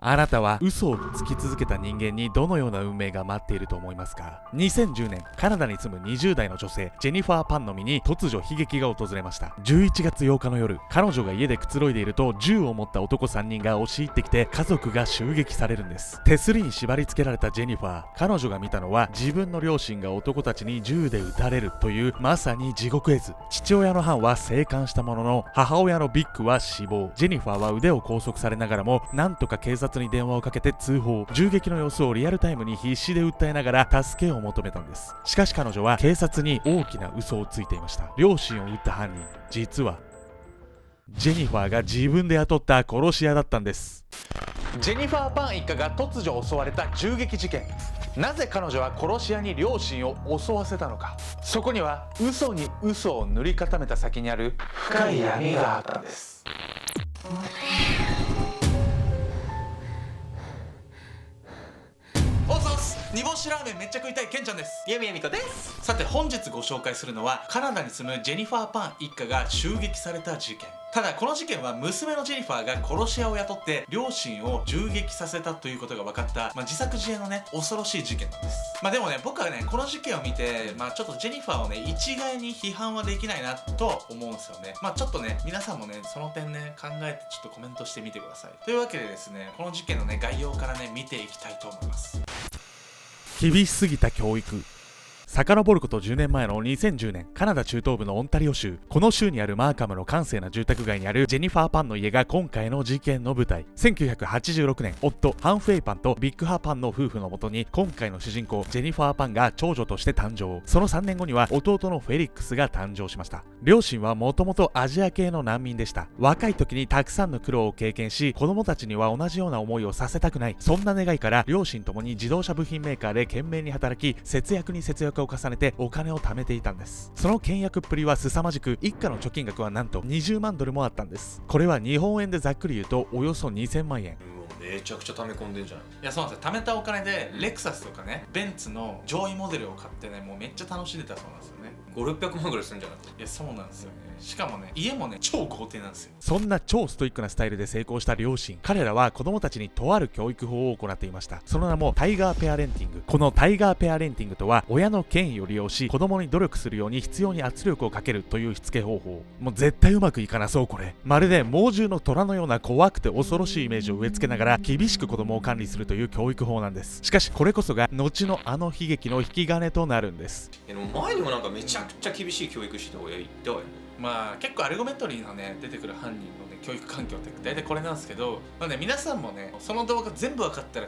あなたは嘘をつき続けた人間にどのような運命が待っていると思いますか？ 2010 年、カナダに住む20代の女性、ジェニファー・パンの身に突如悲劇が訪れました。11月8日の夜、彼女が家でくつろいでいると、銃を持った男3人が押し入ってきて、家族が襲撃されるんです。手すりに縛り付けられたジェニファー、彼女が見たのは、自分の両親が男たちに銃で撃たれるという、まさに地獄絵図。父親のハンは生還したものの、母親のビッグは死亡。ジェニファーは腕を拘束されながらも、なんとか警察に電話をかけて通報。銃撃の様子をリアルタイムに必死で訴えながら助けを求めたんです。しかし彼女は警察に大きな嘘をついていました。両親を撃った犯人、実はジェニファーが自分で雇った殺し屋だったんです。ジェニファー・パン一家が突如襲われた銃撃事件。なぜ彼女は殺し屋に両親を襲わせたのか。そこには嘘に嘘を塗り固めた先にある深い闇があったんです。煮干しラーメンめっちゃ食いたいケンちゃんです。ゆみゆみこです。さて本日ご紹介するのはカナダに住むジェニファー・パン一家が襲撃された事件。ただこの事件は娘のジェニファーが殺し屋を雇って両親を銃撃させたということが分かった、自作自演のね恐ろしい事件なんです。でもね僕はねこの事件を見てちょっとジェニファーをね一概に批判はできないなと思うんですよね。ちょっとね皆さんもねその点ね考えてちょっとコメントしてみてください。というわけでですねこの事件のね概要からね見ていきたいと思います。厳しすぎた教育。遡ること10年前の2010年、カナダ中東部のオンタリオ州。この州にあるマーカムの閑静な住宅街にあるジェニファー・パンの家が今回の事件の舞台。1986年、夫ハン・フェイパンとビッグハー・パンの夫婦のもとに今回の主人公ジェニファー・パンが長女として誕生。その3年後には弟のフェリックスが誕生しました。両親はもともとアジア系の難民でした。若い時にたくさんの苦労を経験し、子供たちには同じような思いをさせたくない。そんな願いから両親ともに自動車部品メーカーで懸命に働き、節約に節約を重ねてお金を貯めていたんです。その倹約っぷりは凄まじく、一家の貯金額はなんと20万ドルもあったんです。これは日本円でざっくり言うとおよそ2000万円。めちゃくちゃ貯め込んでんじゃない。いやそうなんですよ。貯めたお金でレクサスとかねベンツの上位モデルを買ってねもうめっちゃ楽しんでたそうなんですよね。500、600万ぐらいするんじゃない。いやそうなんですよね。しかもね家もね超豪邸なんですよ。そんな超ストイックなスタイルで成功した両親、彼らは子供たちにとある教育法を行っていました。その名もタイガーペアレンティング。このタイガーペアレンティングとは、親の権威を利用し子供に努力するように必要に圧力をかけるというしつけ方法。もう絶対うまくいかなそう。これまるで猛獣の虎のような怖くて恐ろしいイメージを植え付けながら厳しく子供を管理するという教育法なんです。しかしこれこそが後のあの悲劇の引き金となるんです。でも前にもなんかめちゃくちゃ厳しい教育してた親言ったわよ。結構アルゴメトリーのね出てくる犯人のね教育環境って大体これなんですけど、皆さんもねその動画全部分かったら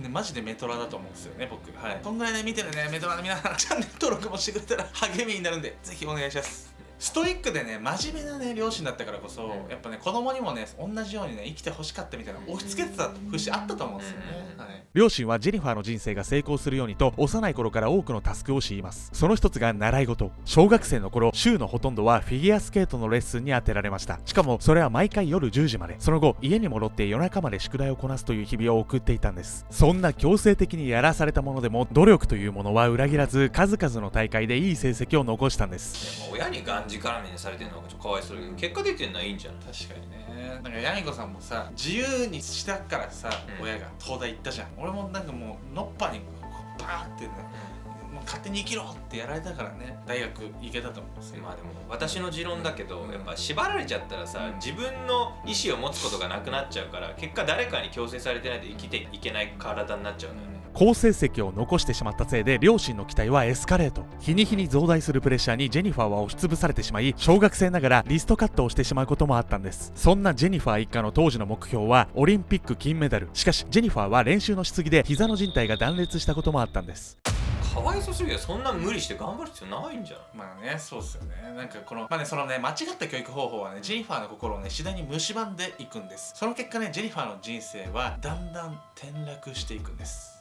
マジでメトラだと思うんですよね僕。そんぐらいね見てるねメトラの皆さんチャンネル登録もしてくれたら励みになるんでぜひお願いします。ストイックでね真面目なね両親だったからこそ、やっぱね子供にもね同じようにね生きてほしかったみたいな押し付けてた節あったと思うんですよね。両親はジェニファーの人生が成功するようにと幼い頃から多くのタスクを強います。その一つが習い事。小学生の頃、週のほとんどはフィギュアスケートのレッスンに当てられました。しかもそれは毎回夜10時まで。その後家に戻って夜中まで宿題をこなすという日々を送っていたんです。そんな強制的にやらされたものでも努力というものは裏切らず、数々の大会でいい成績を残したんです。でも親にがんじ絡みにされてるのがちょっとかわいそうだけど、結果出てるのはいいんじゃん。確かにね。なんかヤミコさんもさ自由にしたからさ、親が東大行ったじゃん。俺もなんかもうのっぱにバーってね、もう勝手に生きろってやられたからね大学行けたと思うんですよ。でも私の持論だけど、やっぱ縛られちゃったらさ、自分の意思を持つことがなくなっちゃうから、結果誰かに強制されてないと生きていけない体になっちゃうんだよね。好成績を残してしまったせいで両親の期待はエスカレート。日に日に増大するプレッシャーにジェニファーは押しつぶされてしまい、小学生ながらリストカットをしてしまうこともあったんです。そんなジェニファー一家の当時の目標はオリンピック金メダル。しかしジェニファーは練習のしすぎで膝の靭帯が断裂したこともあったんです。かわいそうすぎるよ。そんな無理して頑張る必要ないんじゃん。そうっすよね。なんかこのそのね間違った教育方法はねジェニファーの心をね次第に蝕んでいくんです。その結果ねジェニファーの人生はだんだん転落していくんです。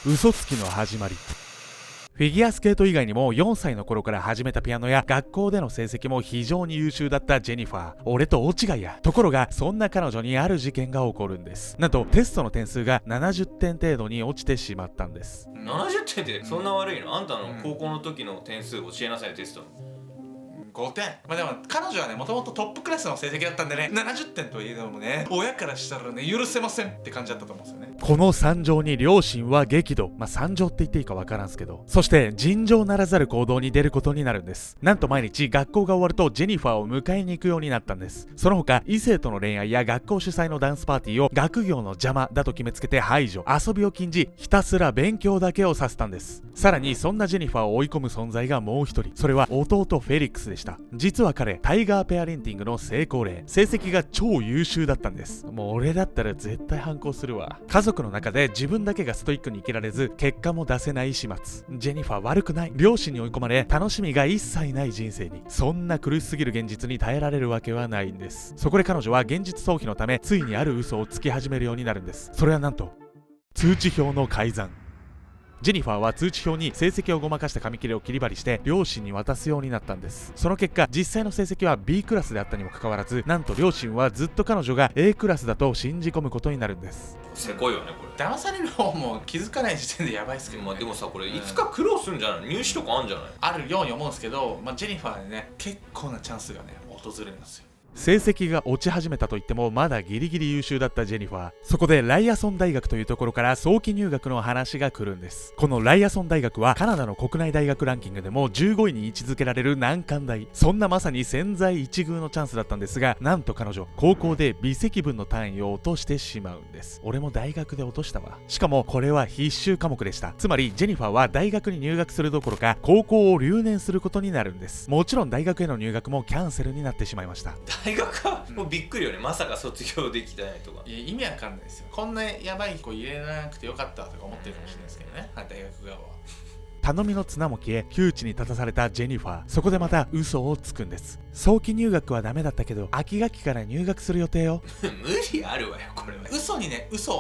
嘘つきの始まり。フィギュアスケート以外にも4歳の頃から始めたピアノや学校での成績も非常に優秀だったジェニファー。俺と大違いや。ところがそんな彼女にある事件が起こるんです。なんとテストの点数が70点程度に落ちてしまったんです。70点ってそんな悪いの？あんたの高校の時の点数教えなさいよテスト。5点。でも彼女はねもともとトップクラスの成績だったんでね、70点といえどもね、親からしたらね許せませんって感じだったと思うんですよね。この惨状に両親は激怒、惨状って言っていいかわからんすけど、そして尋常ならざる行動に出ることになるんです。なんと毎日学校が終わるとジェニファーを迎えに行くようになったんです。その他異性との恋愛や学校主催のダンスパーティーを学業の邪魔だと決めつけて排除、遊びを禁じ、ひたすら勉強だけをさせたんです。さらにそんなジェニファーを追い込む存在がもう一人、それは弟フェリックスでした。実は彼タイガーペアレンティングの成功例、成績が超優秀だったんです。もう俺だったら絶対反抗するわ。家族の中で自分だけがストイックに生きられず結果も出せない始末。ジェニファー悪くない。両親に追い込まれ楽しみが一切ない人生に、そんな苦しすぎる現実に耐えられるわけはないんです。そこで彼女は現実逃避のためついにある嘘をつき始めるようになるんです。それはなんと通知表の改ざん。ジェニファーは通知表に成績をごまかした紙切れを切り張りして両親に渡すようになったんです。その結果実際の成績は B クラスであったにもかかわらず、なんと両親はずっと彼女が A クラスだと信じ込むことになるんです。せこいよねこれ。騙される方も気づかない時点でやばいっすけどね。でもさこれいつか苦労するんじゃないの？入試とかあるんじゃない？あるように思うんですけど、ジェニファーにね結構なチャンスがね訪れるんですよ。成績が落ち始めたといってもまだギリギリ優秀だったジェニファー。そこでライアソン大学というところから早期入学の話が来るんです。このライアソン大学はカナダの国内大学ランキングでも15位に位置づけられる難関大。そんなまさに千載一遇のチャンスだったんですが、なんと彼女高校で微積分の単位を落としてしまうんです。俺も大学で落としたわ。しかもこれは必修科目でした。つまりジェニファーは大学に入学するどころか高校を留年することになるんです。もちろん大学への入学もキャンセルになってしまいました。大学はもうびっくりよね。まさか卒業できてないとか。いや意味わかんないですよ。こんなやばい子入れなくてよかったとか思ってるかもしれないですけどね、大学側は。頼みの綱も消え窮地に立たされたジェニファー。そこでまた嘘をつくんです。早期入学はダメだったけど秋学期から入学する予定よ。無理あるわよこれは。嘘を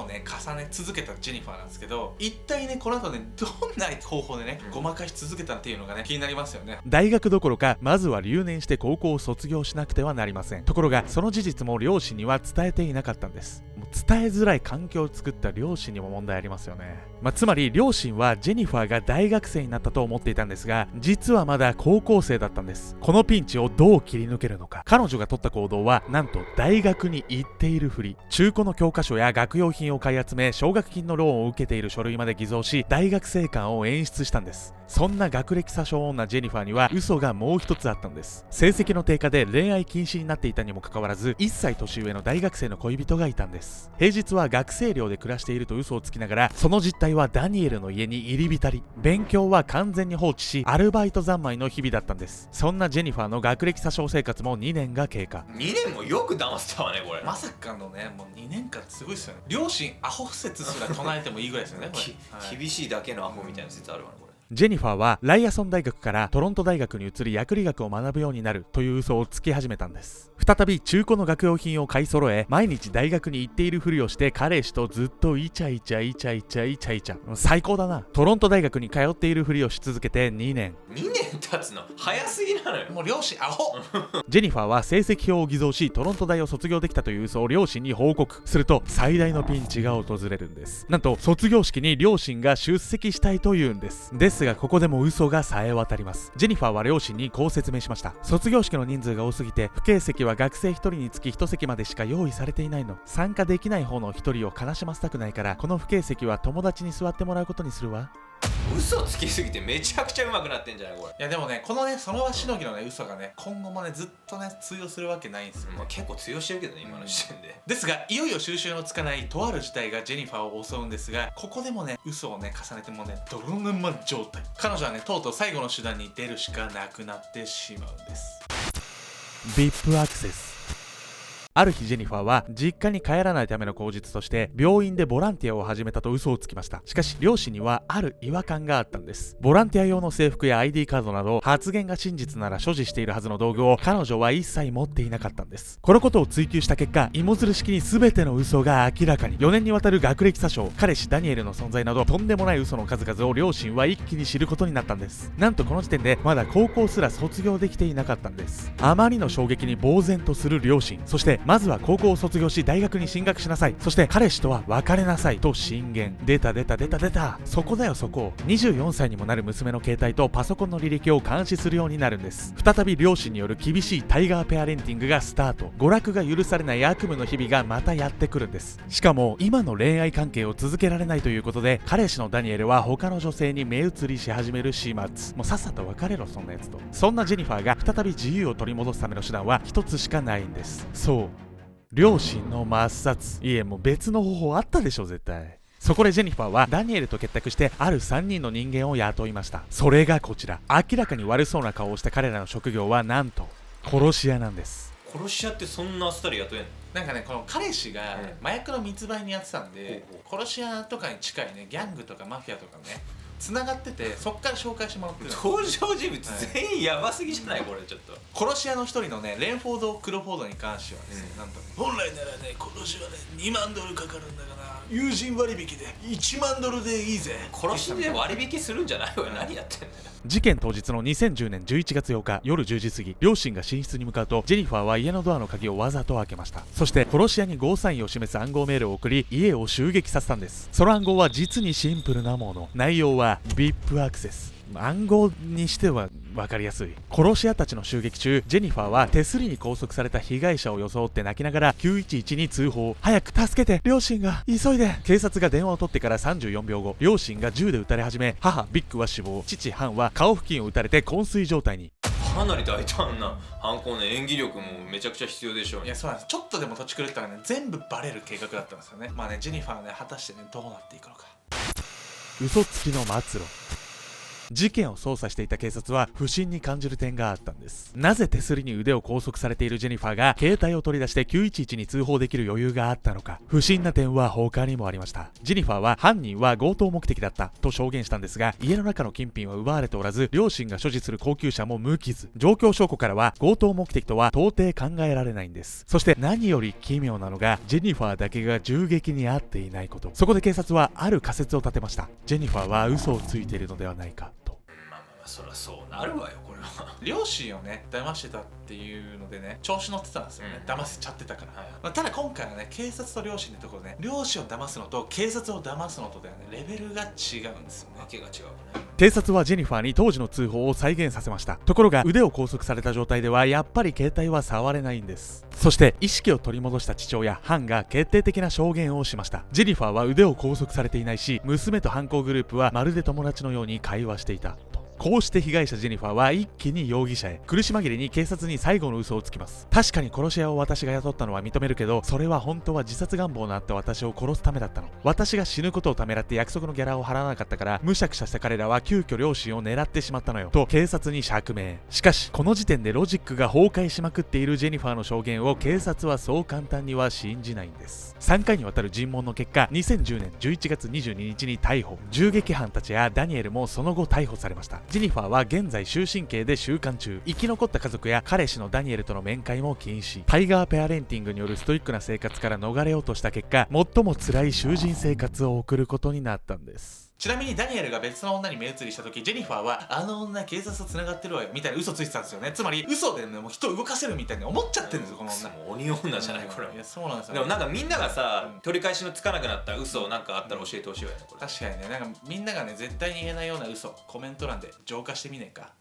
ね重ね続けたジェニファーなんですけど、一体ねこの後ねどんな方法でねごまかし続けたっていうのがね気になりますよね。大学どころかまずは留年して高校を卒業しなくてはなりません。ところがその事実も両親には伝えていなかったんです。もう伝えづらい環境を作った両親にも問題ありますよね。つまり両親はジェニファーが大学生になったと思っていたんですが、実はまだ高校生だったんです。このピンチをどう切り抜けるのか。彼女が取った行動はなんと大学に行っているふり。中古の教科書や学用品を買い集め奨学金のローンを受けている書類まで偽造し大学生感を演出したんです。そんな学歴詐称女ジェニファーには嘘がもう一つあったんです。成績の低下で恋愛禁止になっていたにもかかわらず1歳年上の大学生の恋人がいたんです。平日は学生寮で暮らしていると嘘をつきながら、その実態はダニエルの家に入り浸り、勉強は完全に放置しアルバイト三昧の日々だったんです。そんなジェニファーの学歴詐称生活も2年が経過。2年もよく騙せたわねこれ。まさかのねもう2年間すごいですよね。両親アホ説すら唱えてもいいぐらいですよねこれ。厳しいだけのアホみたいな説あるわねこれ。ジェニファーはライアソン大学からトロント大学に移り薬理学を学ぶようになるという嘘をつき始めたんです。再び中古の学用品を買い揃え毎日大学に行っているふりをして彼氏とずっとイチャイチャ最高だな。トロント大学に通っているふりをし続けて2年。2年経つの早すぎなのよ。もう両親アホジェニファーは成績表を偽造しトロント大を卒業できたという嘘を両親に報告すると、最大のピンチが訪れるんです。なんと卒業式に両親が出席したいというんです。ですがここでも嘘が冴え渡ります。ジェニファーは両親にこう説明しました。卒業式の人数が多すぎて不定席は学生1人につき1席までしか用意されていないの。参加できない方の1人を悲しませたくないからこの不定席は友達に座ってもらうことにするわ。嘘つきすぎてめちゃくちゃ上手くなってんじゃないこれ。いやでもねこのねその場しのぎのね嘘がね今後もねずっとね通用するわけないんですよ、結構通用してるけどね今の時点で。ですがいよいよ収拾のつかないとある事態がジェニファーを襲うんですが、ここでもね嘘をね重ねてもね泥沼状態。彼女はねとうとう最後の手段に出るしかなくなってしまうんです。 VIP アクセス。ある日ジェニファーは実家に帰らないための口実として病院でボランティアを始めたと嘘をつきました。しかし両親にはある違和感があったんです。ボランティア用の制服や ID カードなど発言が真実なら所持しているはずの道具を彼女は一切持っていなかったんです。このことを追求した結果芋づる式に全ての嘘が明らかに。4年にわたる学歴詐称、彼氏ダニエルの存在などとんでもない嘘の数々を両親は一気に知ることになったんです。なんとこの時点でまだ高校すら卒業できていなかったんです。あまりの衝撃に呆然とする両親、そしてまずは高校を卒業し大学に進学しなさい、そして彼氏とは別れなさいと進言。出た、そこだよそこ。24歳にもなる娘の携帯とパソコンの履歴を監視するようになるんです。再び両親による厳しいタイガーペアレンティングがスタート。娯楽が許されない悪夢の日々がまたやってくるんです。しかも今の恋愛関係を続けられないということで、彼氏のダニエルは他の女性に目移りし始める始末。もうさっさと別れろそんなやつと。そんなジェニファーが再び自由を取り戻すための手段は一つしかないんです。そう、両親の抹殺。いえ、もう別の方法あったでしょ絶対。そこでジェニファーはダニエルと結託してある3人の人間を雇いました。それがこちら。明らかに悪そうな顔をした彼らの職業はなんと殺し屋なんです。殺し屋ってそんなあっさり雇えんの？なんかね、この彼氏が麻薬の密売にやってたんで、殺し屋とかに近いね、ギャングとかマフィアとかねつながってて、そっから紹介してもらってる。登場人物全員ヤバすぎじゃないこれ。ちょっと殺し屋の一人のね、レンフォード・クロフォードに関してはですね、なんと本来ならね、殺しはね2万ドルかかるんだから、友人割引で1万ドルでいいぜ。殺しで割引するんじゃないわよ。何やってんだよ。事件当日の2010年11月8日夜10時過ぎ、両親が寝室に向かうとジェニファーは家のドアの鍵をわざと開けました。そして殺し屋にゴーサインを示す暗号メールを送り、家を襲撃させたんです。その暗号は実にシンプルなもの。内容は VIP アクセス。暗号にしては分かりやすい。殺し屋たちの襲撃中、ジェニファーは手すりに拘束された被害者を装って泣きながら911に通報。早く助けて、両親が、急いで。警察が電話を取ってから34秒後、両親が銃で撃たれ始め、母ビッグは死亡、父ハンは顔付近を撃たれて昏睡状態に。かなり大胆な犯行ね。演技力もめちゃくちゃ必要でしょうね。いや、そうなんです。ちょっとでも土地狂ったらね、全部バレる計画だったんですよね。まあね、ジェニファーはね、果たしてね、どうなっていくのか。嘘つきの末路。事件を捜査していた警察は不審に感じる点があったんです。なぜ手すりに腕を拘束されているジェニファーが携帯を取り出して911に通報できる余裕があったのか。不審な点は他にもありました。ジェニファーは犯人は強盗目的だったと証言したんですが、家の中の金品は奪われておらず、両親が所持する高級車も無傷。状況証拠からは強盗目的とは到底考えられないんです。そして何より奇妙なのが、ジェニファーだけが銃撃に遭っていないこと。そこで警察はある仮説を立てました。ジェニファーは嘘をついているのではないかと。そりゃそうなるわよこれは。両親をね騙してたっていうのでね、調子乗ってたんですよね、騙せちゃってたから、まあ、ただ今回はね、警察と両親ってところね、両親を騙すのと警察を騙すのとではね、レベルが違うんですよね。わけが違うね。警察はジェニファーに当時の通報を再現させました。ところが腕を拘束された状態ではやっぱり携帯は触れないんです。そして意識を取り戻した父親ハンが決定的な証言をしました。ジェニファーは腕を拘束されていないし、娘と犯行グループはまるで友達のように会話していた。こうして被害者ジェニファーは一気に容疑者へ。苦し紛れに警察に最後の嘘をつきます。確かに殺し屋を私が雇ったのは認めるけど、それは本当は自殺願望のあった私を殺すためだったの。私が死ぬことをためらって約束のギャラを払わなかったから、むしゃくしゃした彼らは急遽両親を狙ってしまったのよと警察に釈明。しかしこの時点でロジックが崩壊しまくっているジェニファーの証言を警察はそう簡単には信じないんです。3回にわたる尋問の結果、2010年11月22日に逮捕。銃撃犯たちやダニエルもその後逮捕されました。ジェニファーは現在終身刑で収監中。生き残った家族や彼氏のダニエルとの面会も禁止。タイガーペアレンティングによるストイックな生活から逃れようとした結果、最も辛い囚人生活を送ることになったんです。ちなみにダニエルが別の女に目移りした時、ジェニファーはあの女警察と繋がってるわよみたいな嘘ついてたんですよね。つまり嘘でね、もう人を動かせるみたいに思っちゃってるんですよ、この女。もう鬼女じゃないこれ。いや、そうなんですよ、でもなんかみんながさ、取り返しのつかなくなった嘘なんかあったら教えてほしいわよねこれ。確かにね、なんかみんながね絶対に言えないような嘘、コメント欄で浄化してみねえか。